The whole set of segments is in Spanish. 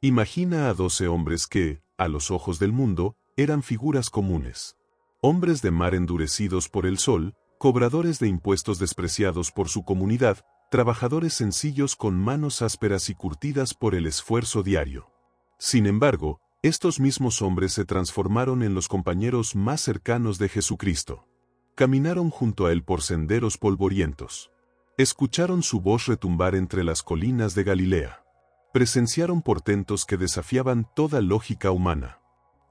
Imagina a 12 hombres que, a los ojos del mundo, eran figuras comunes. Hombres de mar endurecidos por el sol, cobradores de impuestos despreciados por su comunidad, trabajadores sencillos con manos ásperas y curtidas por el esfuerzo diario. Sin embargo, estos mismos hombres se transformaron en los compañeros más cercanos de Jesucristo. Caminaron junto a él por senderos polvorientos. Escucharon su voz retumbar entre las colinas de Galilea. Presenciaron portentos que desafiaban toda lógica humana.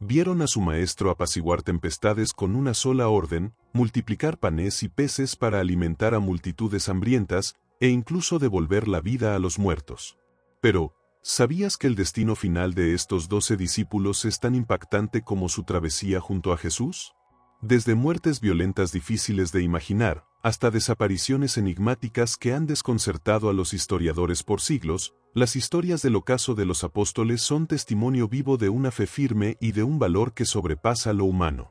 Vieron a su maestro apaciguar tempestades con una sola orden, multiplicar panes y peces para alimentar a multitudes hambrientas, e incluso devolver la vida a los muertos. Pero, ¿sabías que el destino final de estos 12 discípulos es tan impactante como su travesía junto a Jesús? Desde muertes violentas difíciles de imaginar, hasta desapariciones enigmáticas que han desconcertado a los historiadores por siglos, las historias del ocaso de los apóstoles son testimonio vivo de una fe firme y de un valor que sobrepasa lo humano.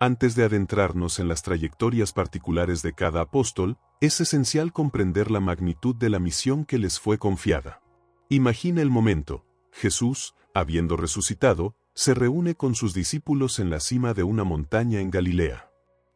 Antes de adentrarnos en las trayectorias particulares de cada apóstol, es esencial comprender la magnitud de la misión que les fue confiada. Imagina el momento: Jesús, habiendo resucitado, se reúne con sus discípulos en la cima de una montaña en Galilea.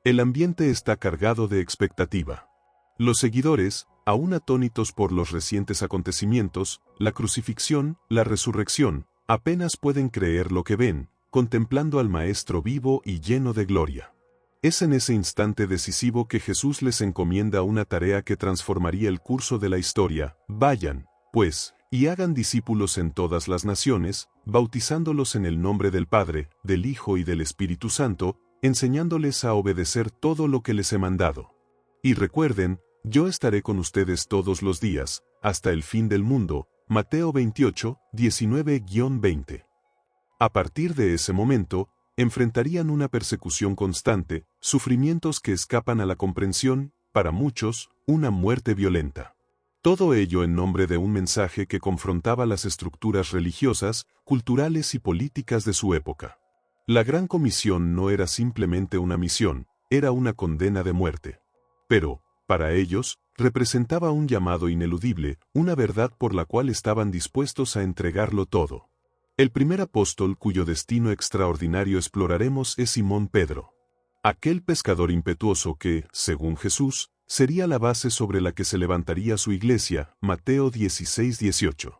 El ambiente está cargado de expectativa. Los seguidores, aún atónitos por los recientes acontecimientos, la crucifixión, la resurrección, apenas pueden creer lo que ven, contemplando al Maestro vivo y lleno de gloria. Es en ese instante decisivo que Jesús les encomienda una tarea que transformaría el curso de la historia. Vayan, pues, y hagan discípulos en todas las naciones, bautizándolos en el nombre del Padre, del Hijo y del Espíritu Santo, enseñándoles a obedecer todo lo que les he mandado. Y recuerden, yo estaré con ustedes todos los días, hasta el fin del mundo. Mateo 28, 19-20. A partir de ese momento, enfrentarían una persecución constante, sufrimientos que escapan a la comprensión, para muchos, una muerte violenta. Todo ello en nombre de un mensaje que confrontaba las estructuras religiosas, culturales y políticas de su época. La Gran Comisión no era simplemente una misión, era una condena de muerte. Pero, para ellos, representaba un llamado ineludible, una verdad por la cual estaban dispuestos a entregarlo todo. El primer apóstol cuyo destino extraordinario exploraremos es Simón Pedro. Aquel pescador impetuoso que, según Jesús, sería la base sobre la que se levantaría su iglesia. Mateo 16-18.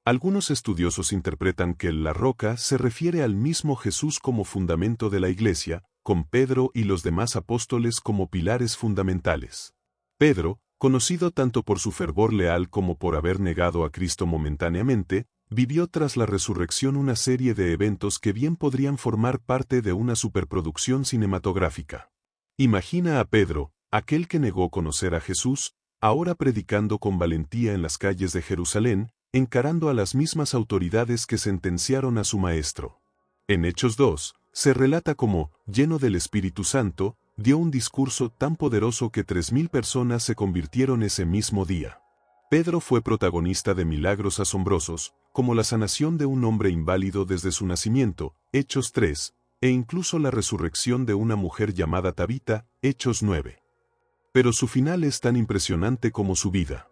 Algunos estudiosos interpretan que la roca se refiere al mismo Jesús como fundamento de la iglesia, con Pedro y los demás apóstoles como pilares fundamentales. Pedro, conocido tanto por su fervor leal como por haber negado a Cristo momentáneamente, vivió tras la resurrección una serie de eventos que bien podrían formar parte de una superproducción cinematográfica. Imagina a Pedro, aquel que negó conocer a Jesús, ahora predicando con valentía en las calles de Jerusalén, encarando a las mismas autoridades que sentenciaron a su maestro. En Hechos 2, se relata cómo, lleno del Espíritu Santo, dio un discurso tan poderoso que 3.000 personas se convirtieron ese mismo día. Pedro fue protagonista de milagros asombrosos, como la sanación de un hombre inválido desde su nacimiento, Hechos 3, e incluso la resurrección de una mujer llamada Tabita, Hechos 9. Pero su final es tan impresionante como su vida.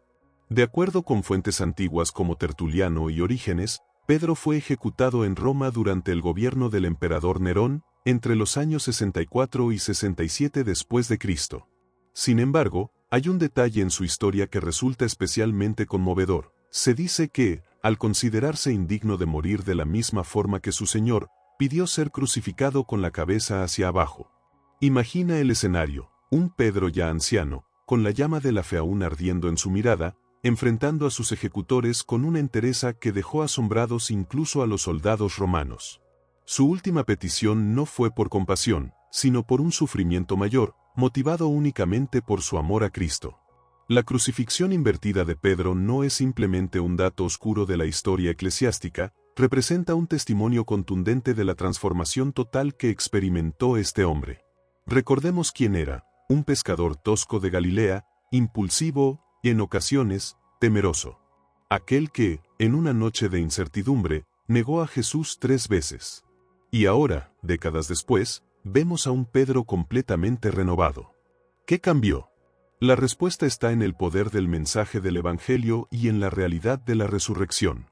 De acuerdo con fuentes antiguas como Tertuliano y Orígenes, Pedro fue ejecutado en Roma durante el gobierno del emperador Nerón, entre los años 64 y 67 después de Cristo. Sin embargo, hay un detalle en su historia que resulta especialmente conmovedor. Se dice que, al considerarse indigno de morir de la misma forma que su Señor, pidió ser crucificado con la cabeza hacia abajo. Imagina el escenario: un Pedro ya anciano, con la llama de la fe aún ardiendo en su mirada, enfrentando a sus ejecutores con una entereza que dejó asombrados incluso a los soldados romanos. Su última petición no fue por compasión, sino por un sufrimiento mayor, motivado únicamente por su amor a Cristo. La crucifixión invertida de Pedro no es simplemente un dato oscuro de la historia eclesiástica, representa un testimonio contundente de la transformación total que experimentó este hombre. Recordemos quién era: un pescador tosco de Galilea, impulsivo, y en ocasiones, temeroso. Aquel que, en una noche de incertidumbre, negó a Jesús 3 veces. Y ahora, décadas después, vemos a un Pedro completamente renovado. ¿Qué cambió? La respuesta está en el poder del mensaje del Evangelio y en la realidad de la resurrección.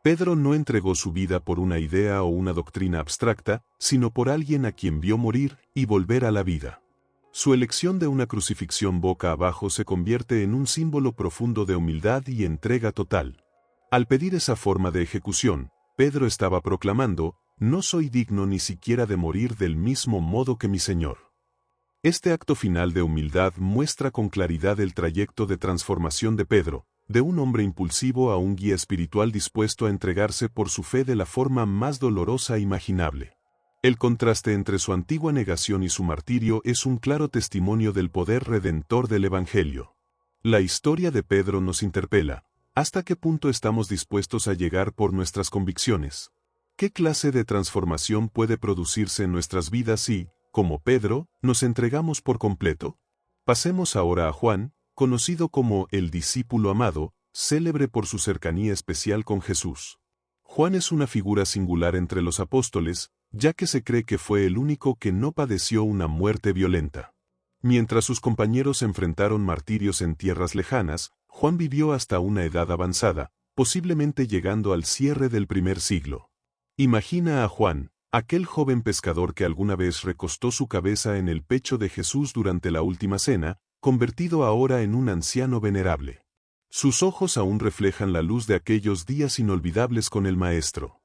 Pedro no entregó su vida por una idea o una doctrina abstracta, sino por alguien a quien vio morir y volver a la vida. Su elección de una crucifixión boca abajo se convierte en un símbolo profundo de humildad y entrega total. Al pedir esa forma de ejecución, Pedro estaba proclamando: «No soy digno ni siquiera de morir del mismo modo que mi Señor». Este acto final de humildad muestra con claridad el trayecto de transformación de Pedro, de un hombre impulsivo a un guía espiritual dispuesto a entregarse por su fe de la forma más dolorosa imaginable. El contraste entre su antigua negación y su martirio es un claro testimonio del poder redentor del Evangelio. La historia de Pedro nos interpela: ¿hasta qué punto estamos dispuestos a llegar por nuestras convicciones? ¿Qué clase de transformación puede producirse en nuestras vidas si, como Pedro, nos entregamos por completo? Pasemos ahora a Juan, conocido como el discípulo amado, célebre por su cercanía especial con Jesús. Juan es una figura singular entre los apóstoles, ya que se cree que fue el único que no padeció una muerte violenta. Mientras sus compañeros enfrentaron martirios en tierras lejanas, Juan vivió hasta una edad avanzada, posiblemente llegando al cierre del primer siglo. Imagina a Juan, aquel joven pescador que alguna vez recostó su cabeza en el pecho de Jesús durante la última cena, convertido ahora en un anciano venerable. Sus ojos aún reflejan la luz de aquellos días inolvidables con el Maestro.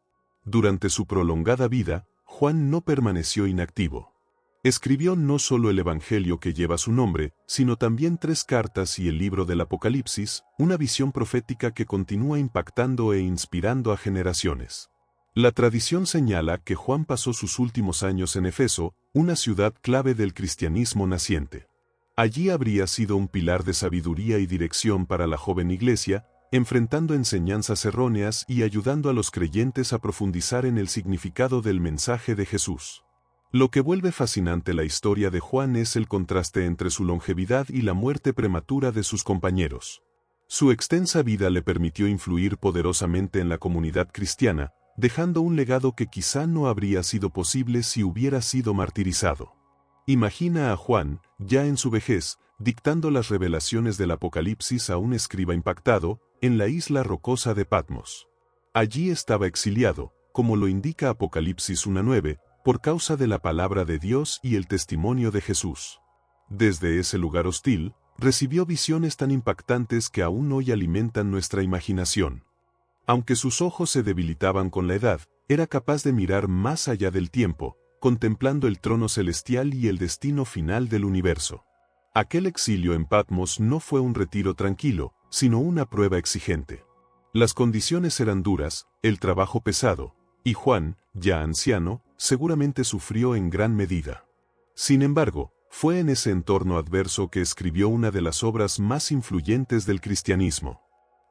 Durante su prolongada vida, Juan no permaneció inactivo. Escribió no solo el Evangelio que lleva su nombre, sino también 3 cartas y el libro del Apocalipsis, una visión profética que continúa impactando e inspirando a generaciones. La tradición señala que Juan pasó sus últimos años en Éfeso, una ciudad clave del cristianismo naciente. Allí habría sido un pilar de sabiduría y dirección para la joven iglesia, enfrentando enseñanzas erróneas y ayudando a los creyentes a profundizar en el significado del mensaje de Jesús. Lo que vuelve fascinante la historia de Juan es el contraste entre su longevidad y la muerte prematura de sus compañeros. Su extensa vida le permitió influir poderosamente en la comunidad cristiana, dejando un legado que quizá no habría sido posible si hubiera sido martirizado. Imagina a Juan, ya en su vejez, dictando las revelaciones del Apocalipsis a un escriba impactado, en la isla rocosa de Patmos. Allí estaba exiliado, como lo indica Apocalipsis 1:9, por causa de la palabra de Dios y el testimonio de Jesús. Desde ese lugar hostil, recibió visiones tan impactantes que aún hoy alimentan nuestra imaginación. Aunque sus ojos se debilitaban con la edad, era capaz de mirar más allá del tiempo, contemplando el trono celestial y el destino final del universo. Aquel exilio en Patmos no fue un retiro tranquilo, sino una prueba exigente. Las condiciones eran duras, el trabajo pesado, y Juan, ya anciano, seguramente sufrió en gran medida. Sin embargo, fue en ese entorno adverso que escribió una de las obras más influyentes del cristianismo.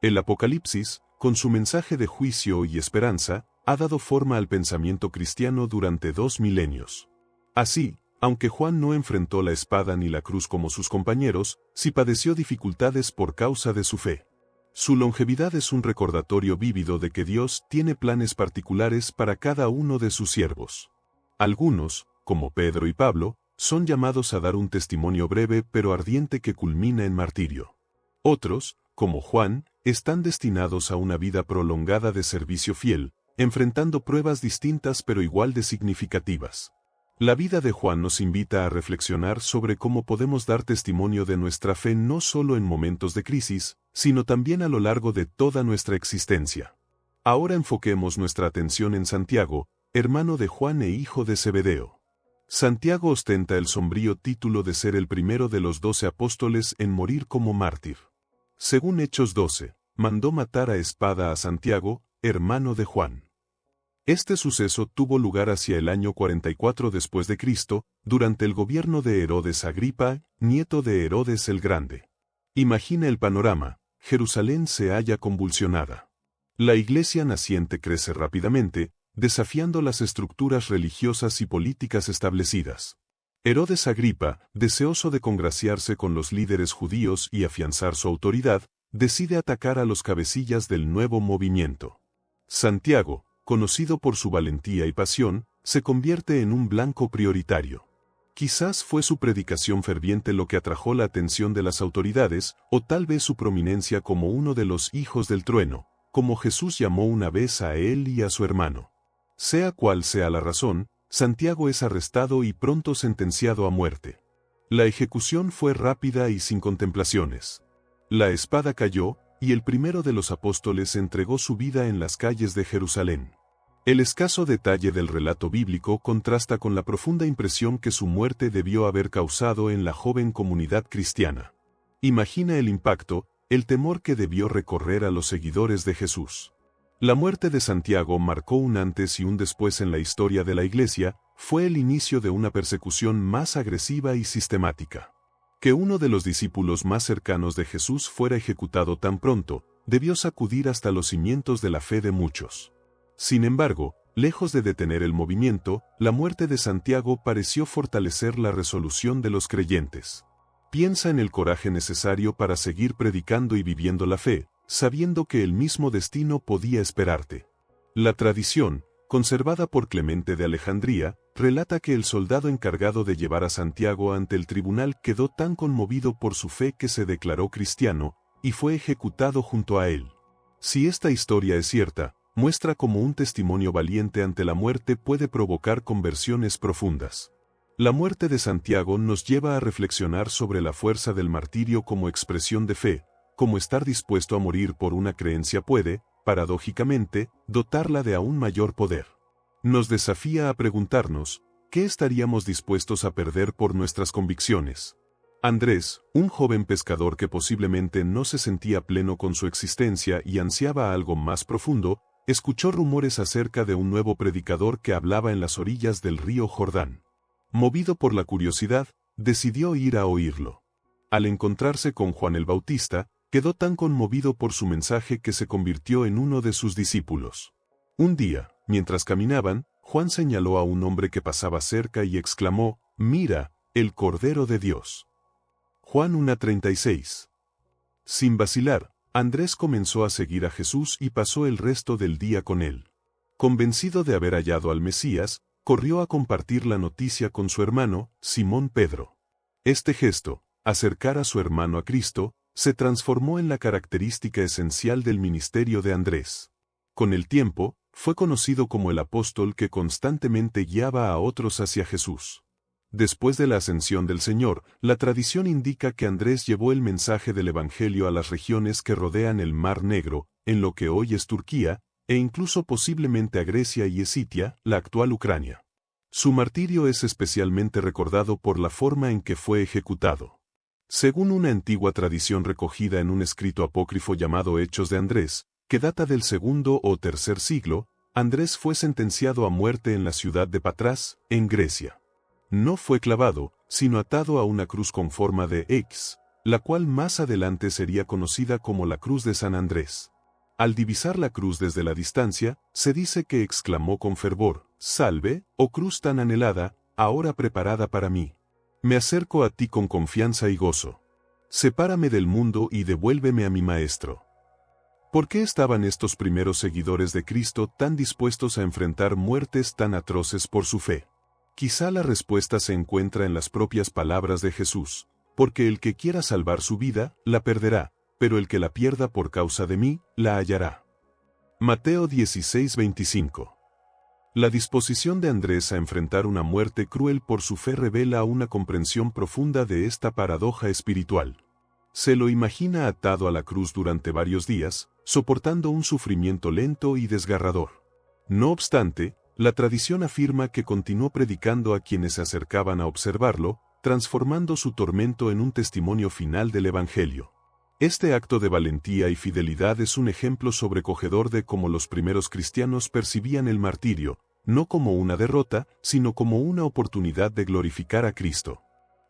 El Apocalipsis, con su mensaje de juicio y esperanza, ha dado forma al pensamiento cristiano durante 2 milenios. Así, aunque Juan no enfrentó la espada ni la cruz como sus compañeros, sí padeció dificultades por causa de su fe. Su longevidad es un recordatorio vívido de que Dios tiene planes particulares para cada uno de sus siervos. Algunos, como Pedro y Pablo, son llamados a dar un testimonio breve pero ardiente que culmina en martirio. Otros, como Juan, están destinados a una vida prolongada de servicio fiel, enfrentando pruebas distintas pero igual de significativas. La vida de Juan nos invita a reflexionar sobre cómo podemos dar testimonio de nuestra fe no solo en momentos de crisis, sino también a lo largo de toda nuestra existencia. Ahora enfoquemos nuestra atención en Santiago, hermano de Juan e hijo de Zebedeo. Santiago ostenta el sombrío título de ser el primero de los 12 apóstoles en morir como mártir. Según Hechos 12, mandó matar a espada a Santiago, hermano de Juan. Este suceso tuvo lugar hacia el año 44 después de Cristo, durante el gobierno de Herodes Agripa, nieto de Herodes el Grande. Imagina el panorama: Jerusalén se halla convulsionada. La iglesia naciente crece rápidamente, desafiando las estructuras religiosas y políticas establecidas. Herodes Agripa, deseoso de congraciarse con los líderes judíos y afianzar su autoridad, decide atacar a los cabecillas del nuevo movimiento. Santiago, conocido por su valentía y pasión, se convierte en un blanco prioritario. Quizás fue su predicación ferviente lo que atrajo la atención de las autoridades, o tal vez su prominencia como uno de los hijos del trueno, como Jesús llamó una vez a él y a su hermano. Sea cual sea la razón, Santiago es arrestado y pronto sentenciado a muerte. La ejecución fue rápida y sin contemplaciones. La espada cayó, y el primero de los apóstoles entregó su vida en las calles de Jerusalén. El escaso detalle del relato bíblico contrasta con la profunda impresión que su muerte debió haber causado en la joven comunidad cristiana. Imagina el impacto, el temor que debió recorrer a los seguidores de Jesús. La muerte de Santiago marcó un antes y un después en la historia de la Iglesia, fue el inicio de una persecución más agresiva y sistemática. Que uno de los discípulos más cercanos de Jesús fuera ejecutado tan pronto, debió sacudir hasta los cimientos de la fe de muchos. Sin embargo, lejos de detener el movimiento, la muerte de Santiago pareció fortalecer la resolución de los creyentes. Piensa en el coraje necesario para seguir predicando y viviendo la fe, sabiendo que el mismo destino podía esperarte. La tradición, conservada por Clemente de Alejandría, relata que el soldado encargado de llevar a Santiago ante el tribunal quedó tan conmovido por su fe que se declaró cristiano, y fue ejecutado junto a él. Si esta historia es cierta, muestra cómo un testimonio valiente ante la muerte puede provocar conversiones profundas. La muerte de Santiago nos lleva a reflexionar sobre la fuerza del martirio como expresión de fe, como estar dispuesto a morir por una creencia puede, paradójicamente, dotarla de aún mayor poder. Nos desafía a preguntarnos, ¿qué estaríamos dispuestos a perder por nuestras convicciones? Andrés, un joven pescador que posiblemente no se sentía pleno con su existencia y ansiaba algo más profundo, escuchó rumores acerca de un nuevo predicador que hablaba en las orillas del río Jordán. Movido por la curiosidad, decidió ir a oírlo. Al encontrarse con Juan el Bautista, quedó tan conmovido por su mensaje que se convirtió en uno de sus discípulos. Un día, mientras caminaban, Juan señaló a un hombre que pasaba cerca y exclamó, «Mira, el Cordero de Dios». Juan 1:36. Sin vacilar, Andrés comenzó a seguir a Jesús y pasó el resto del día con él. Convencido de haber hallado al Mesías, corrió a compartir la noticia con su hermano, Simón Pedro. Este gesto, acercar a su hermano a Cristo, se transformó en la característica esencial del ministerio de Andrés. Con el tiempo, fue conocido como el apóstol que constantemente guiaba a otros hacia Jesús. Después de la ascensión del Señor, la tradición indica que Andrés llevó el mensaje del Evangelio a las regiones que rodean el Mar Negro, en lo que hoy es Turquía, e incluso posiblemente a Grecia y Escitia, la actual Ucrania. Su martirio es especialmente recordado por la forma en que fue ejecutado. Según una antigua tradición recogida en un escrito apócrifo llamado Hechos de Andrés, que data del segundo o tercer siglo, Andrés fue sentenciado a muerte en la ciudad de Patras, en Grecia. No fue clavado, sino atado a una cruz con forma de X, la cual más adelante sería conocida como la Cruz de San Andrés. Al divisar la cruz desde la distancia, se dice que exclamó con fervor, «Salve, oh cruz tan anhelada, ahora preparada para mí. Me acerco a ti con confianza y gozo. Sepárame del mundo y devuélveme a mi Maestro». ¿Por qué estaban estos primeros seguidores de Cristo tan dispuestos a enfrentar muertes tan atroces por su fe? Quizá la respuesta se encuentra en las propias palabras de Jesús, porque el que quiera salvar su vida, la perderá, pero el que la pierda por causa de mí, la hallará. Mateo 16:25. La disposición de Andrés a enfrentar una muerte cruel por su fe revela una comprensión profunda de esta paradoja espiritual. Se lo imagina atado a la cruz durante varios días, soportando un sufrimiento lento y desgarrador. No obstante, la tradición afirma que continuó predicando a quienes se acercaban a observarlo, transformando su tormento en un testimonio final del Evangelio. Este acto de valentía y fidelidad es un ejemplo sobrecogedor de cómo los primeros cristianos percibían el martirio, no como una derrota, sino como una oportunidad de glorificar a Cristo.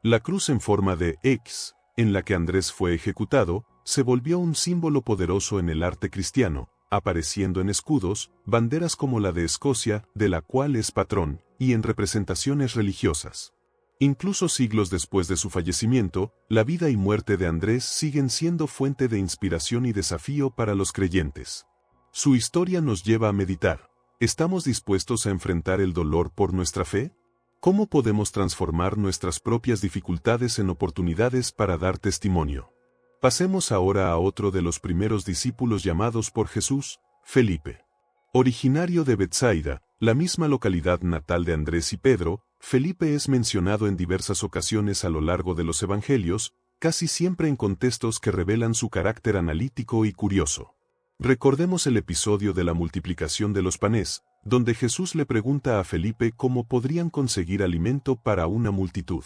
La cruz en forma de X, en la que Andrés fue ejecutado, se volvió un símbolo poderoso en el arte cristiano, apareciendo en escudos, banderas como la de Escocia, de la cual es patrón, y en representaciones religiosas. Incluso siglos después de su fallecimiento, la vida y muerte de Andrés siguen siendo fuente de inspiración y desafío para los creyentes. Su historia nos lleva a meditar. ¿Estamos dispuestos a enfrentar el dolor por nuestra fe? ¿Cómo podemos transformar nuestras propias dificultades en oportunidades para dar testimonio? Pasemos ahora a otro de los primeros discípulos llamados por Jesús, Felipe. Originario de Betsaida, la misma localidad natal de Andrés y Pedro, Felipe es mencionado en diversas ocasiones a lo largo de los evangelios, casi siempre en contextos que revelan su carácter analítico y curioso. Recordemos el episodio de la multiplicación de los panes, donde Jesús le pregunta a Felipe cómo podrían conseguir alimento para una multitud.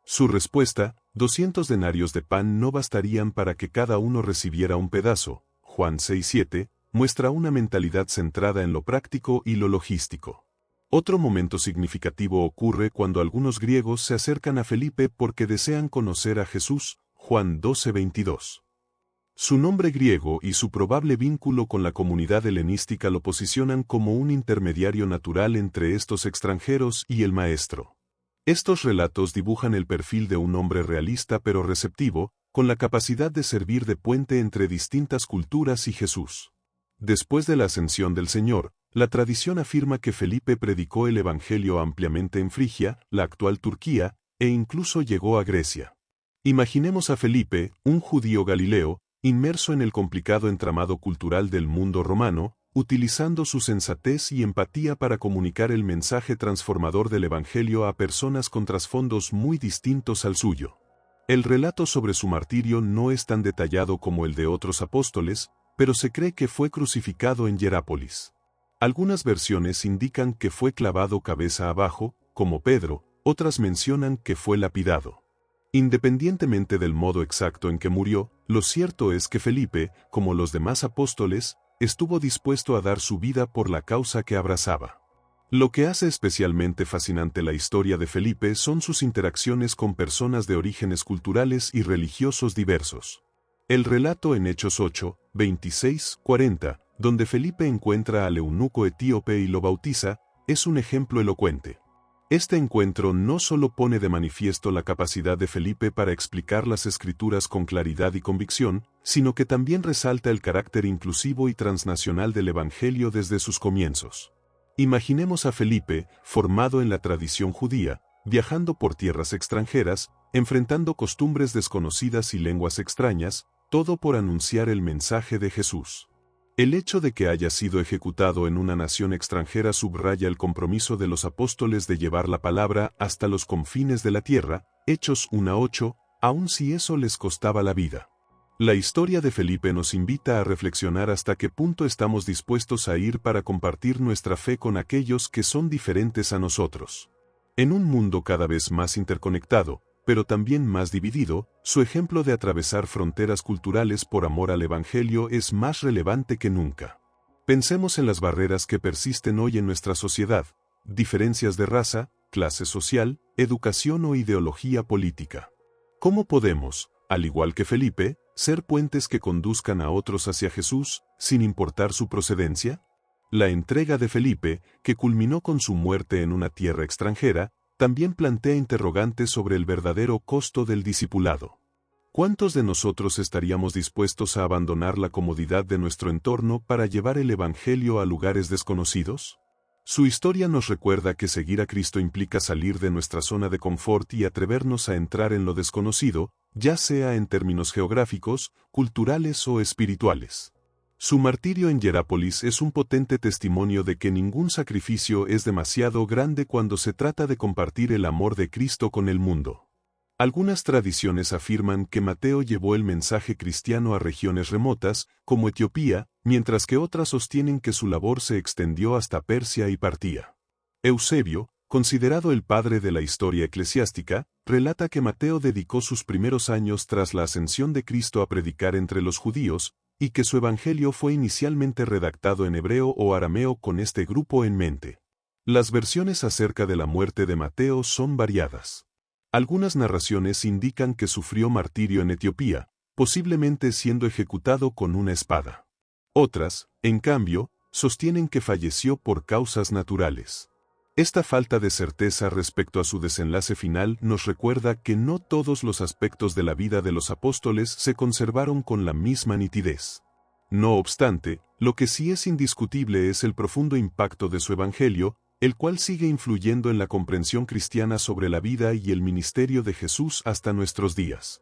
Su respuesta, 200 denarios de pan no bastarían para que cada uno recibiera un pedazo, Juan 6:7, muestra una mentalidad centrada en lo práctico y lo logístico. Otro momento significativo ocurre cuando algunos griegos se acercan a Felipe porque desean conocer a Jesús, Juan 12:22. Su nombre griego y su probable vínculo con la comunidad helenística lo posicionan como un intermediario natural entre estos extranjeros y el Maestro. Estos relatos dibujan el perfil de un hombre realista pero receptivo, con la capacidad de servir de puente entre distintas culturas y Jesús. Después de la ascensión del Señor, la tradición afirma que Felipe predicó el Evangelio ampliamente en Frigia, la actual Turquía, e incluso llegó a Grecia. Imaginemos a Felipe, un judío galileo, inmerso en el complicado entramado cultural del mundo romano, utilizando su sensatez y empatía para comunicar el mensaje transformador del Evangelio a personas con trasfondos muy distintos al suyo. El relato sobre su martirio no es tan detallado como el de otros apóstoles, pero se cree que fue crucificado en Hierápolis. Algunas versiones indican que fue clavado cabeza abajo, como Pedro, otras mencionan que fue lapidado. Independientemente del modo exacto en que murió, lo cierto es que Felipe, como los demás apóstoles, estuvo dispuesto a dar su vida por la causa que abrazaba. Lo que hace especialmente fascinante la historia de Felipe son sus interacciones con personas de orígenes culturales y religiosos diversos. El relato en Hechos 8, 26, 40, donde Felipe encuentra al eunuco etíope y lo bautiza, es un ejemplo elocuente. Este encuentro no solo pone de manifiesto la capacidad de Felipe para explicar las Escrituras con claridad y convicción, sino que también resalta el carácter inclusivo y transnacional del Evangelio desde sus comienzos. Imaginemos a Felipe, formado en la tradición judía, viajando por tierras extranjeras, enfrentando costumbres desconocidas y lenguas extrañas, todo por anunciar el mensaje de Jesús. El hecho de que haya sido ejecutado en una nación extranjera subraya el compromiso de los apóstoles de llevar la palabra hasta los confines de la tierra, Hechos 1:8, aun si eso les costaba la vida. La historia de Felipe nos invita a reflexionar hasta qué punto estamos dispuestos a ir para compartir nuestra fe con aquellos que son diferentes a nosotros. En un mundo cada vez más interconectado, pero también más dividido, su ejemplo de atravesar fronteras culturales por amor al Evangelio es más relevante que nunca. Pensemos en las barreras que persisten hoy en nuestra sociedad, diferencias de raza, clase social, educación o ideología política. ¿Cómo podemos, al igual que Felipe, ser puentes que conduzcan a otros hacia Jesús, sin importar su procedencia? La entrega de Felipe, que culminó con su muerte en una tierra extranjera, también plantea interrogantes sobre el verdadero costo del discipulado. ¿Cuántos de nosotros estaríamos dispuestos a abandonar la comodidad de nuestro entorno para llevar el Evangelio a lugares desconocidos? Su historia nos recuerda que seguir a Cristo implica salir de nuestra zona de confort y atrevernos a entrar en lo desconocido, ya sea en términos geográficos, culturales o espirituales. Su martirio en Hierápolis es un potente testimonio de que ningún sacrificio es demasiado grande cuando se trata de compartir el amor de Cristo con el mundo. Algunas tradiciones afirman que Mateo llevó el mensaje cristiano a regiones remotas, como Etiopía, mientras que otras sostienen que su labor se extendió hasta Persia y Partía. Eusebio, considerado el padre de la historia eclesiástica, relata que Mateo dedicó sus primeros años tras la ascensión de Cristo a predicar entre los judíos, y que su evangelio fue inicialmente redactado en hebreo o arameo con este grupo en mente. Las versiones acerca de la muerte de Mateo son variadas. Algunas narraciones indican que sufrió martirio en Etiopía, posiblemente siendo ejecutado con una espada. Otras, en cambio, sostienen que falleció por causas naturales. Esta falta de certeza respecto a su desenlace final nos recuerda que no todos los aspectos de la vida de los apóstoles se conservaron con la misma nitidez. No obstante, lo que sí es indiscutible es el profundo impacto de su evangelio, el cual sigue influyendo en la comprensión cristiana sobre la vida y el ministerio de Jesús hasta nuestros días.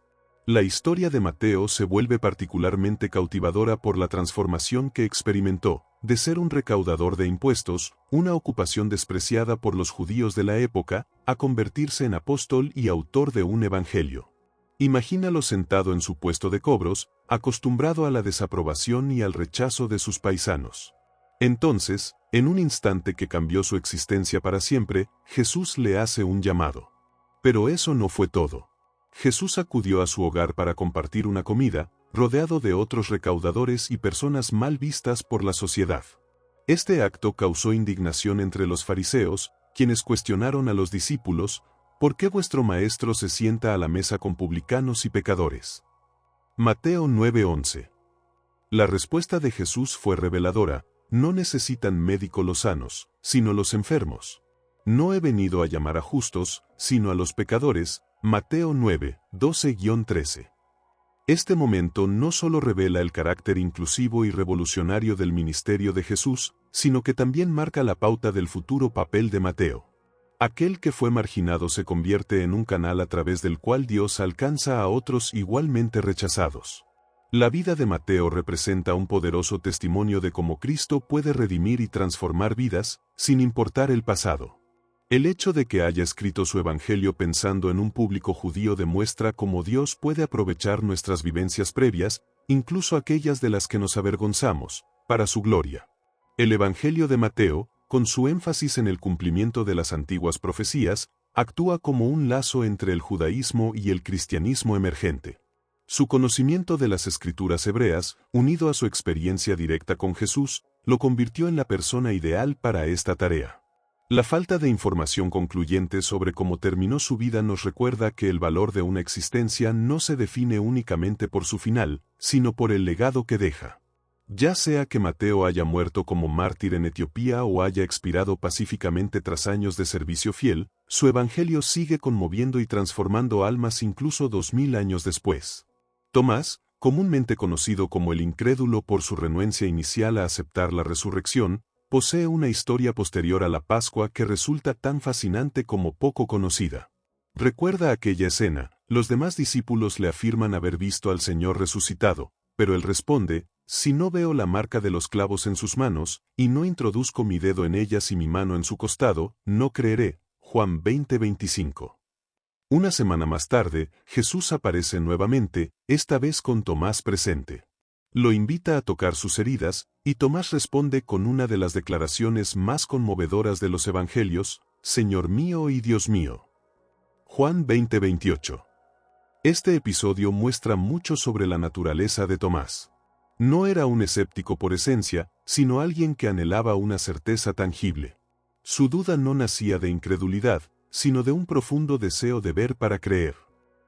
La historia de Mateo se vuelve particularmente cautivadora por la transformación que experimentó, de ser un recaudador de impuestos, una ocupación despreciada por los judíos de la época, a convertirse en apóstol y autor de un evangelio. Imagínalo sentado en su puesto de cobros, acostumbrado a la desaprobación y al rechazo de sus paisanos. Entonces, en un instante que cambió su existencia para siempre, Jesús le hace un llamado. Pero eso no fue todo. Jesús acudió a su hogar para compartir una comida, rodeado de otros recaudadores y personas mal vistas por la sociedad. Este acto causó indignación entre los fariseos, quienes cuestionaron a los discípulos: ¿por qué vuestro maestro se sienta a la mesa con publicanos y pecadores? Mateo 9:11. La respuesta de Jesús fue reveladora: no necesitan médico los sanos, sino los enfermos. No he venido a llamar a justos, sino a los pecadores. Mateo 9:12-13. Este momento no solo revela el carácter inclusivo y revolucionario del ministerio de Jesús, sino que también marca la pauta del futuro papel de Mateo. Aquel que fue marginado se convierte en un canal a través del cual Dios alcanza a otros igualmente rechazados. La vida de Mateo representa un poderoso testimonio de cómo Cristo puede redimir y transformar vidas, sin importar el pasado. El hecho de que haya escrito su evangelio pensando en un público judío demuestra cómo Dios puede aprovechar nuestras vivencias previas, incluso aquellas de las que nos avergonzamos, para su gloria. El evangelio de Mateo, con su énfasis en el cumplimiento de las antiguas profecías, actúa como un lazo entre el judaísmo y el cristianismo emergente. Su conocimiento de las escrituras hebreas, unido a su experiencia directa con Jesús, lo convirtió en la persona ideal para esta tarea. La falta de información concluyente sobre cómo terminó su vida nos recuerda que el valor de una existencia no se define únicamente por su final, sino por el legado que deja. Ya sea que Mateo haya muerto como mártir en Etiopía o haya expirado pacíficamente tras años de servicio fiel, su evangelio sigue conmoviendo y transformando almas incluso 2000 años después. Tomás, comúnmente conocido como el incrédulo por su renuencia inicial a aceptar la resurrección, posee una historia posterior a la Pascua que resulta tan fascinante como poco conocida. Recuerda aquella escena: los demás discípulos le afirman haber visto al Señor resucitado, pero él responde: si no veo la marca de los clavos en sus manos, y no introduzco mi dedo en ellas y mi mano en su costado, no creeré. Juan 20:25. Una semana más tarde, Jesús aparece nuevamente, esta vez con Tomás presente. Lo invita a tocar sus heridas, y Tomás responde con una de las declaraciones más conmovedoras de los evangelios: Señor mío y Dios mío. Juan 20:28. Este episodio muestra mucho sobre la naturaleza de Tomás. No era un escéptico por esencia, sino alguien que anhelaba una certeza tangible. Su duda no nacía de incredulidad, sino de un profundo deseo de ver para creer.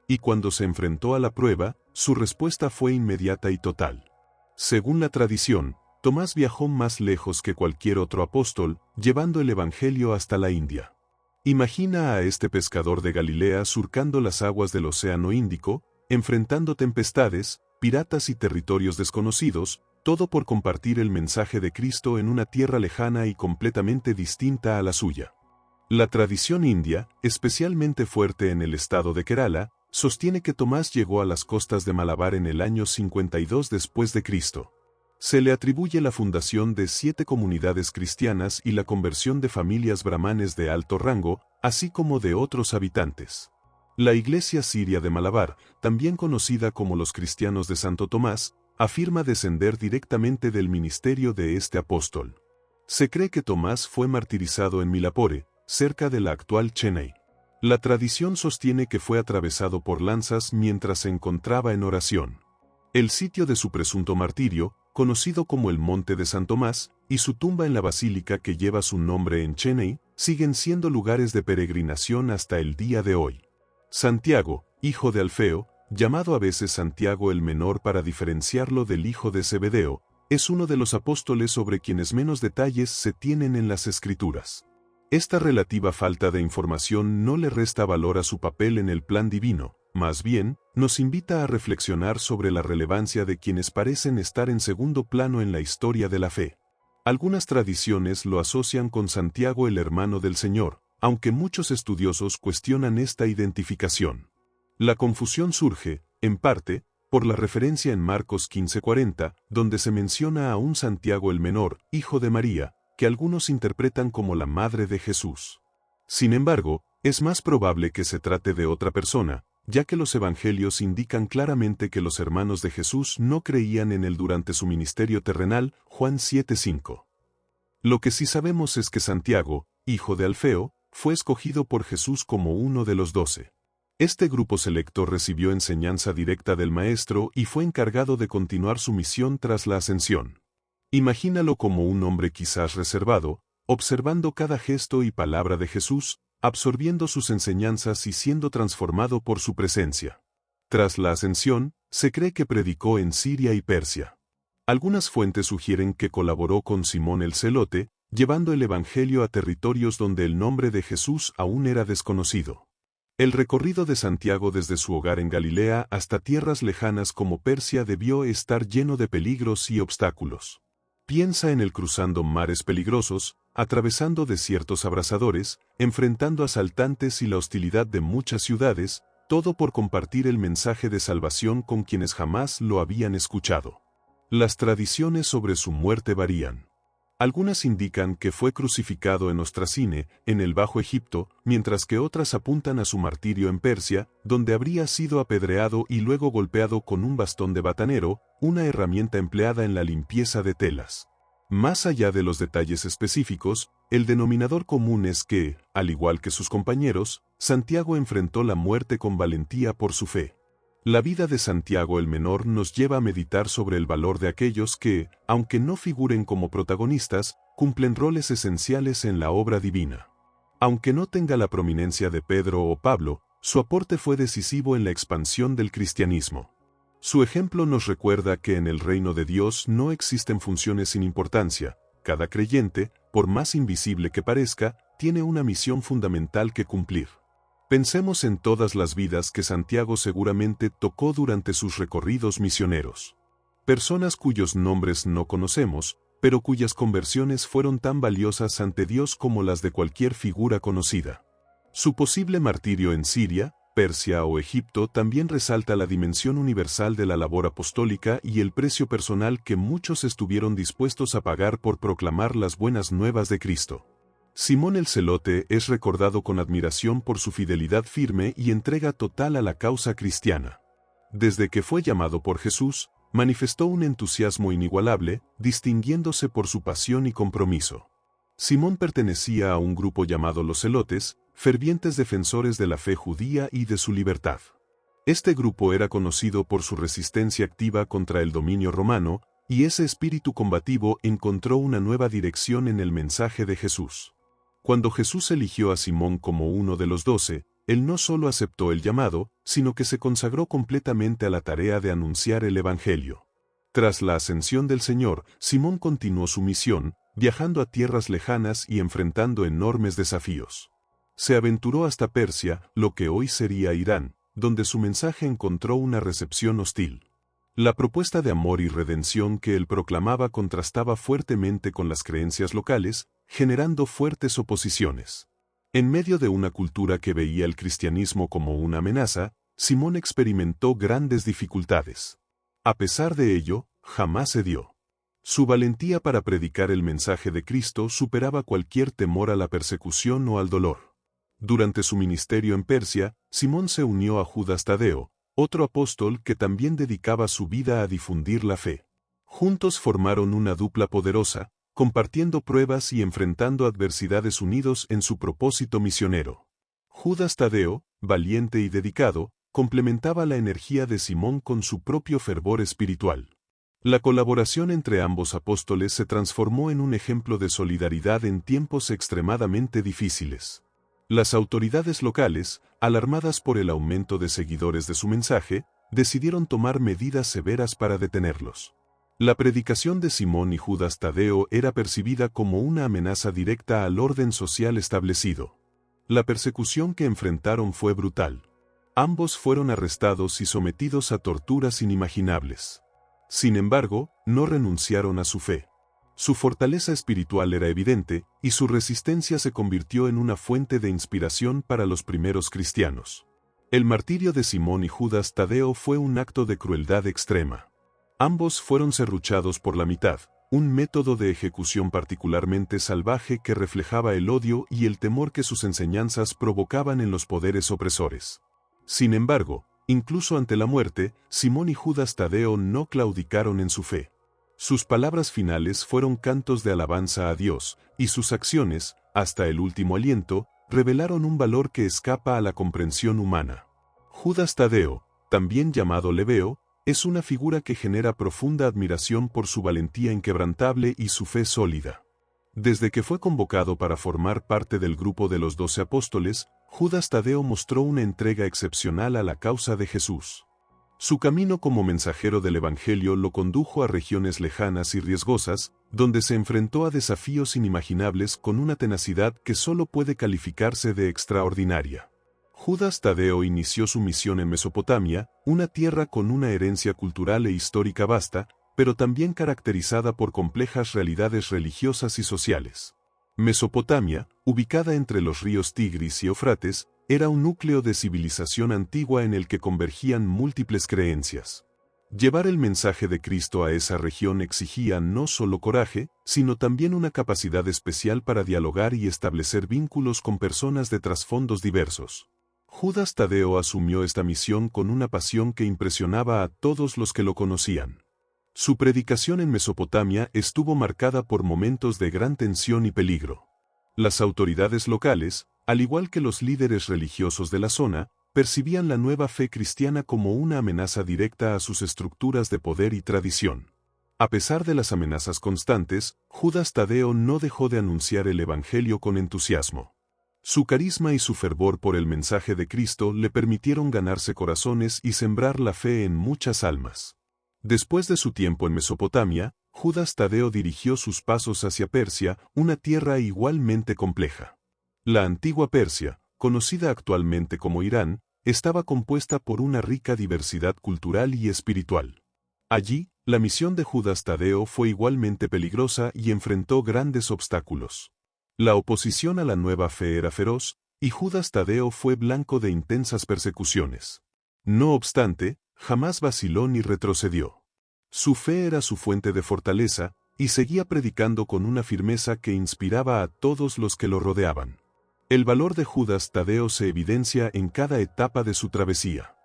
Y cuando se enfrentó a la prueba, su respuesta fue inmediata y total. Según la tradición, Tomás viajó más lejos que cualquier otro apóstol, llevando el evangelio hasta la India. Imagina a este pescador de Galilea surcando las aguas del Océano Índico, enfrentando tempestades, piratas y territorios desconocidos, todo por compartir el mensaje de Cristo en una tierra lejana y completamente distinta a la suya. La tradición india, especialmente fuerte en el estado de Kerala, sostiene que Tomás llegó a las costas de Malabar en el año 52 después de Cristo. Se le atribuye la fundación de 7 comunidades cristianas y la conversión de familias brahmanes de alto rango, así como de otros habitantes. La Iglesia Siria de Malabar, también conocida como los Cristianos de Santo Tomás, afirma descender directamente del ministerio de este apóstol. Se cree que Tomás fue martirizado en Milapore, cerca de la actual Chennai. La tradición sostiene que fue atravesado por lanzas mientras se encontraba en oración. El sitio de su presunto martirio, conocido como el Monte de San Tomás, y su tumba en la basílica que lleva su nombre en Chennai, siguen siendo lugares de peregrinación hasta el día de hoy. Santiago, hijo de Alfeo, llamado a veces Santiago el Menor para diferenciarlo del hijo de Zebedeo, es uno de los apóstoles sobre quienes menos detalles se tienen en las Escrituras. Esta relativa falta de información no le resta valor a su papel en el plan divino, más bien, nos invita a reflexionar sobre la relevancia de quienes parecen estar en segundo plano en la historia de la fe. Algunas tradiciones lo asocian con Santiago el hermano del Señor, aunque muchos estudiosos cuestionan esta identificación. La confusión surge en parte, por la referencia en Marcos 15:40, donde se menciona a un Santiago el menor, hijo de María, que algunos interpretan como la madre de Jesús. Sin embargo, es más probable que se trate de otra persona, ya que los evangelios indican claramente que los hermanos de Jesús no creían en él durante su ministerio terrenal, Juan 7:5. Lo que sí sabemos es que Santiago, hijo de Alfeo, fue escogido por Jesús como uno de los 12. Este grupo selecto recibió enseñanza directa del Maestro y fue encargado de continuar su misión tras la ascensión. Imagínalo como un hombre quizás reservado, observando cada gesto y palabra de Jesús, absorbiendo sus enseñanzas y siendo transformado por su presencia. Tras la ascensión, se cree que predicó en Siria y Persia. Algunas fuentes sugieren que colaboró con Simón el Celote, llevando el Evangelio a territorios donde el nombre de Jesús aún era desconocido. El recorrido de Santiago desde su hogar en Galilea hasta tierras lejanas como Persia debió estar lleno de peligros y obstáculos. Piensa en él cruzando mares peligrosos, atravesando desiertos abrasadores, enfrentando asaltantes y la hostilidad de muchas ciudades, todo por compartir el mensaje de salvación con quienes jamás lo habían escuchado. Las tradiciones sobre su muerte varían. Algunas indican que fue crucificado en Ostracine, en el Bajo Egipto, mientras que otras apuntan a su martirio en Persia, donde habría sido apedreado y luego golpeado con un bastón de batanero, una herramienta empleada en la limpieza de telas. Más allá de los detalles específicos, el denominador común es que, al igual que sus compañeros, Santiago enfrentó la muerte con valentía por su fe. La vida de Santiago el Menor nos lleva a meditar sobre el valor de aquellos que, aunque no figuren como protagonistas, cumplen roles esenciales en la obra divina. Aunque no tenga la prominencia de Pedro o Pablo, su aporte fue decisivo en la expansión del cristianismo. Su ejemplo nos recuerda que en el reino de Dios no existen funciones sin importancia. Cada creyente, por más invisible que parezca, tiene una misión fundamental que cumplir. Pensemos en todas las vidas que Santiago seguramente tocó durante sus recorridos misioneros. Personas cuyos nombres no conocemos, pero cuyas conversiones fueron tan valiosas ante Dios como las de cualquier figura conocida. Su posible martirio en Siria, Persia o Egipto también resalta la dimensión universal de la labor apostólica y el precio personal que muchos estuvieron dispuestos a pagar por proclamar las buenas nuevas de Cristo. Simón el Celote es recordado con admiración por su fidelidad firme y entrega total a la causa cristiana. Desde que fue llamado por Jesús, manifestó un entusiasmo inigualable, distinguiéndose por su pasión y compromiso. Simón pertenecía a un grupo llamado los Celotes, fervientes defensores de la fe judía y de su libertad. Este grupo era conocido por su resistencia activa contra el dominio romano, y ese espíritu combativo encontró una nueva dirección en el mensaje de Jesús. Cuando Jesús eligió a Simón como uno de los 12, él no solo aceptó el llamado, sino que se consagró completamente a la tarea de anunciar el Evangelio. Tras la ascensión del Señor, Simón continuó su misión, viajando a tierras lejanas y enfrentando enormes desafíos. Se aventuró hasta Persia, lo que hoy sería Irán, donde su mensaje encontró una recepción hostil. La propuesta de amor y redención que él proclamaba contrastaba fuertemente con las creencias locales, generando fuertes oposiciones. En medio de una cultura que veía el cristianismo como una amenaza, Simón experimentó grandes dificultades. A pesar de ello, jamás cedió. Su valentía para predicar el mensaje de Cristo superaba cualquier temor a la persecución o al dolor. Durante su ministerio en Persia, Simón se unió a Judas Tadeo, otro apóstol que también dedicaba su vida a difundir la fe. Juntos formaron una dupla poderosa, compartiendo pruebas y enfrentando adversidades unidos en su propósito misionero. Judas Tadeo, valiente y dedicado, complementaba la energía de Simón con su propio fervor espiritual. La colaboración entre ambos apóstoles se transformó en un ejemplo de solidaridad en tiempos extremadamente difíciles. Las autoridades locales, alarmadas por el aumento de seguidores de su mensaje, decidieron tomar medidas severas para detenerlos. La predicación de Simón y Judas Tadeo era percibida como una amenaza directa al orden social establecido. La persecución que enfrentaron fue brutal. Ambos fueron arrestados y sometidos a torturas inimaginables. Sin embargo, no renunciaron a su fe. Su fortaleza espiritual era evidente, y su resistencia se convirtió en una fuente de inspiración para los primeros cristianos. El martirio de Simón y Judas Tadeo fue un acto de crueldad extrema. Ambos fueron serruchados por la mitad, un método de ejecución particularmente salvaje que reflejaba el odio y el temor que sus enseñanzas provocaban en los poderes opresores. Sin embargo, incluso ante la muerte, Simón y Judas Tadeo no claudicaron en su fe. Sus palabras finales fueron cantos de alabanza a Dios, y sus acciones, hasta el último aliento, revelaron un valor que escapa a la comprensión humana. Judas Tadeo, también llamado Lebeo, es una figura que genera profunda admiración por su valentía inquebrantable y su fe sólida. Desde que fue convocado para formar parte del grupo de los 12 apóstoles, Judas Tadeo mostró una entrega excepcional a la causa de Jesús. Su camino como mensajero del Evangelio lo condujo a regiones lejanas y riesgosas, donde se enfrentó a desafíos inimaginables con una tenacidad que solo puede calificarse de extraordinaria. Judas Tadeo inició su misión en Mesopotamia, una tierra con una herencia cultural e histórica vasta, pero también caracterizada por complejas realidades religiosas y sociales. Mesopotamia, ubicada entre los ríos Tigris y Éufrates, era un núcleo de civilización antigua en el que convergían múltiples creencias. Llevar el mensaje de Cristo a esa región exigía no solo coraje, sino también una capacidad especial para dialogar y establecer vínculos con personas de trasfondos diversos. Judas Tadeo asumió esta misión con una pasión que impresionaba a todos los que lo conocían. Su predicación en Mesopotamia estuvo marcada por momentos de gran tensión y peligro. Las autoridades locales, al igual que los líderes religiosos de la zona, percibían la nueva fe cristiana como una amenaza directa a sus estructuras de poder y tradición. A pesar de las amenazas constantes, Judas Tadeo no dejó de anunciar el Evangelio con entusiasmo. Su carisma y su fervor por el mensaje de Cristo le permitieron ganarse corazones y sembrar la fe en muchas almas. Después de su tiempo en Mesopotamia, Judas Tadeo dirigió sus pasos hacia Persia, una tierra igualmente compleja. La antigua Persia, conocida actualmente como Irán, estaba compuesta por una rica diversidad cultural y espiritual. Allí, la misión de Judas Tadeo fue igualmente peligrosa y enfrentó grandes obstáculos. La oposición a la nueva fe era feroz, y Judas Tadeo fue blanco de intensas persecuciones. No obstante, jamás vaciló ni retrocedió. Su fe era su fuente de fortaleza, y seguía predicando con una firmeza que inspiraba a todos los que lo rodeaban. El valor de Judas Tadeo se evidencia en cada etapa de su travesía.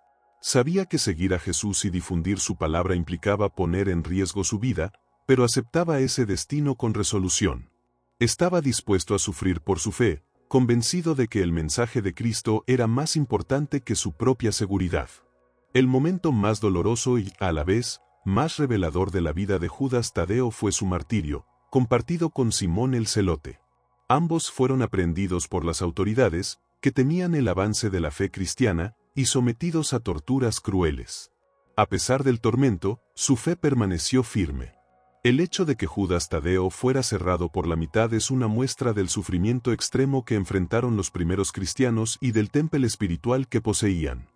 Sabía que seguir a Jesús y difundir su palabra implicaba poner en riesgo su vida, pero aceptaba ese destino con resolución. Estaba dispuesto a sufrir por su fe, convencido de que el mensaje de Cristo era más importante que su propia seguridad. El momento más doloroso y, a la vez, más revelador de la vida de Judas Tadeo fue su martirio, compartido con Simón el Celote. Ambos fueron aprehendidos por las autoridades, que temían el avance de la fe cristiana, y sometidos a torturas crueles. A pesar del tormento, su fe permaneció firme. El hecho de que Judas Tadeo fuera cerrado por la mitad es una muestra del sufrimiento extremo que enfrentaron los primeros cristianos y del temple espiritual que poseían.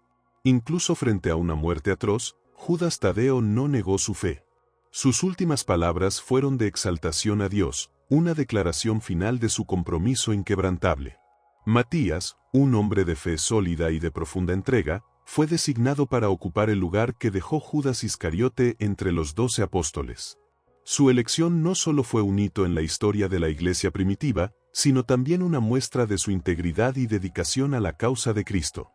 Incluso frente a una muerte atroz, Judas Tadeo no negó su fe. Sus últimas palabras fueron de exaltación a Dios, una declaración final de su compromiso inquebrantable. Matías, un hombre de fe sólida y de profunda entrega, fue designado para ocupar el lugar que dejó Judas Iscariote entre los 12 apóstoles. Su elección no solo fue un hito en la historia de la Iglesia primitiva, sino también una muestra de su integridad y dedicación a la causa de Cristo.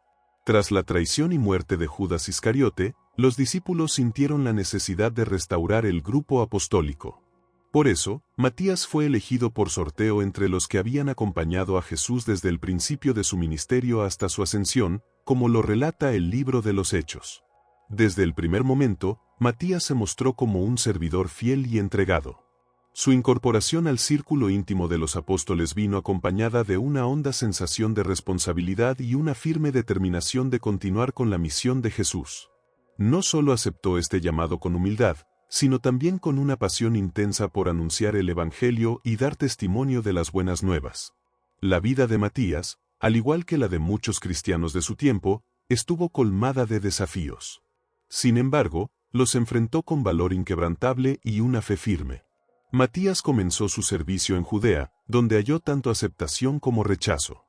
Tras la traición y muerte de Judas Iscariote, los discípulos sintieron la necesidad de restaurar el grupo apostólico. Por eso, Matías fue elegido por sorteo entre los que habían acompañado a Jesús desde el principio de su ministerio hasta su ascensión, como lo relata el libro de los Hechos. Desde el primer momento, Matías se mostró como un servidor fiel y entregado. Su incorporación al círculo íntimo de los apóstoles vino acompañada de una honda sensación de responsabilidad y una firme determinación de continuar con la misión de Jesús. No solo aceptó este llamado con humildad, sino también con una pasión intensa por anunciar el Evangelio y dar testimonio de las buenas nuevas. La vida de Matías, al igual que la de muchos cristianos de su tiempo, estuvo colmada de desafíos. Sin embargo, los enfrentó con valor inquebrantable y una fe firme. Matías comenzó su servicio en Judea, donde halló tanto aceptación como rechazo.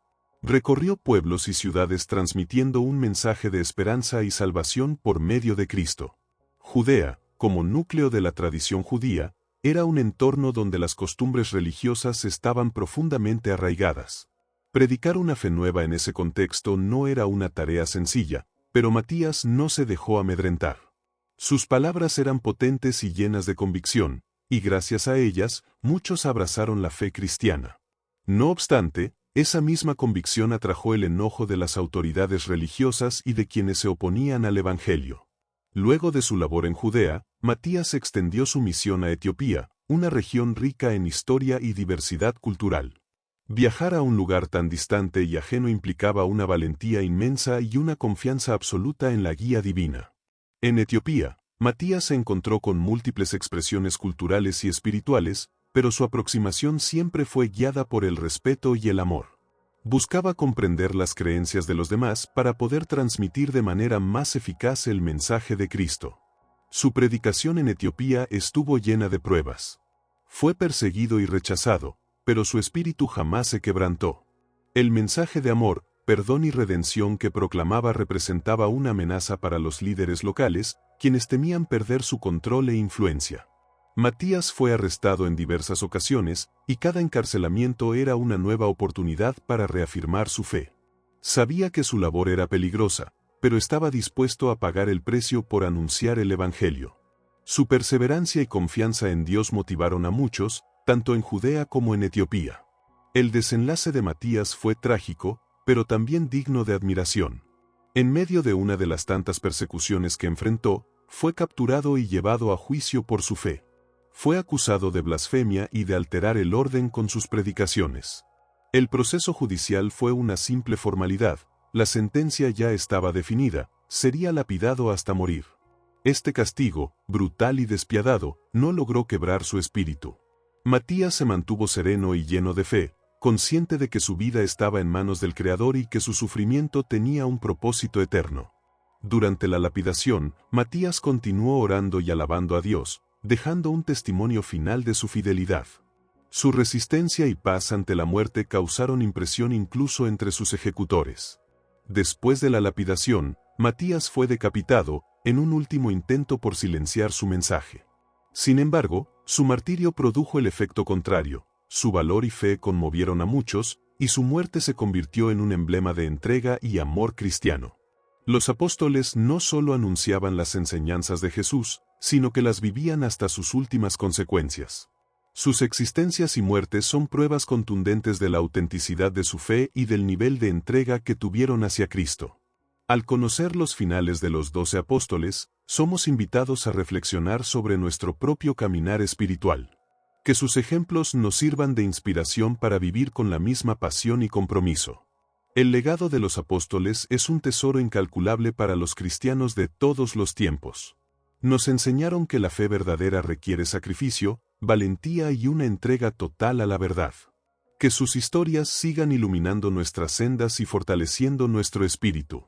Recorrió pueblos y ciudades transmitiendo un mensaje de esperanza y salvación por medio de Cristo. Judea, como núcleo de la tradición judía, era un entorno donde las costumbres religiosas estaban profundamente arraigadas. Predicar una fe nueva en ese contexto no era una tarea sencilla, pero Matías no se dejó amedrentar. Sus palabras eran potentes y llenas de convicción, y gracias a ellas, muchos abrazaron la fe cristiana. No obstante, esa misma convicción atrajo el enojo de las autoridades religiosas y de quienes se oponían al Evangelio. Luego de su labor en Judea, Matías extendió su misión a Etiopía, una región rica en historia y diversidad cultural. Viajar a un lugar tan distante y ajeno implicaba una valentía inmensa y una confianza absoluta en la guía divina. En Etiopía, Matías se encontró con múltiples expresiones culturales y espirituales, pero su aproximación siempre fue guiada por el respeto y el amor. Buscaba comprender las creencias de los demás para poder transmitir de manera más eficaz el mensaje de Cristo. Su predicación en Etiopía estuvo llena de pruebas. Fue perseguido y rechazado, pero su espíritu jamás se quebrantó. El mensaje de amor, perdón y redención que proclamaba representaba una amenaza para los líderes locales, quienes temían perder su control e influencia. Matías fue arrestado en diversas ocasiones, y cada encarcelamiento era una nueva oportunidad para reafirmar su fe. Sabía que su labor era peligrosa, pero estaba dispuesto a pagar el precio por anunciar el Evangelio. Su perseverancia y confianza en Dios motivaron a muchos, tanto en Judea como en Etiopía. El desenlace de Matías fue trágico, pero también digno de admiración. En medio de una de las tantas persecuciones que enfrentó, fue capturado y llevado a juicio por su fe. Fue acusado de blasfemia y de alterar el orden con sus predicaciones. El proceso judicial fue una simple formalidad, la sentencia ya estaba definida, sería lapidado hasta morir. Este castigo, brutal y despiadado, no logró quebrar su espíritu. Matías se mantuvo sereno y lleno de fe, consciente de que su vida estaba en manos del Creador y que su sufrimiento tenía un propósito eterno. Durante la lapidación, Matías continuó orando y alabando a Dios, dejando un testimonio final de su fidelidad. Su resistencia y paz ante la muerte causaron impresión incluso entre sus ejecutores. Después de la lapidación, Matías fue decapitado, en un último intento por silenciar su mensaje. Sin embargo, su martirio produjo el efecto contrario, su valor y fe conmovieron a muchos, y su muerte se convirtió en un emblema de entrega y amor cristiano. Los apóstoles no solo anunciaban las enseñanzas de Jesús, sino que las vivían hasta sus últimas consecuencias. Sus existencias y muertes son pruebas contundentes de la autenticidad de su fe y del nivel de entrega que tuvieron hacia Cristo. Al conocer los finales de los 12 apóstoles, somos invitados a reflexionar sobre nuestro propio caminar espiritual. Que sus ejemplos nos sirvan de inspiración para vivir con la misma pasión y compromiso. El legado de los apóstoles es un tesoro incalculable para los cristianos de todos los tiempos. Nos enseñaron que la fe verdadera requiere sacrificio, valentía y una entrega total a la verdad. Que sus historias sigan iluminando nuestras sendas y fortaleciendo nuestro espíritu.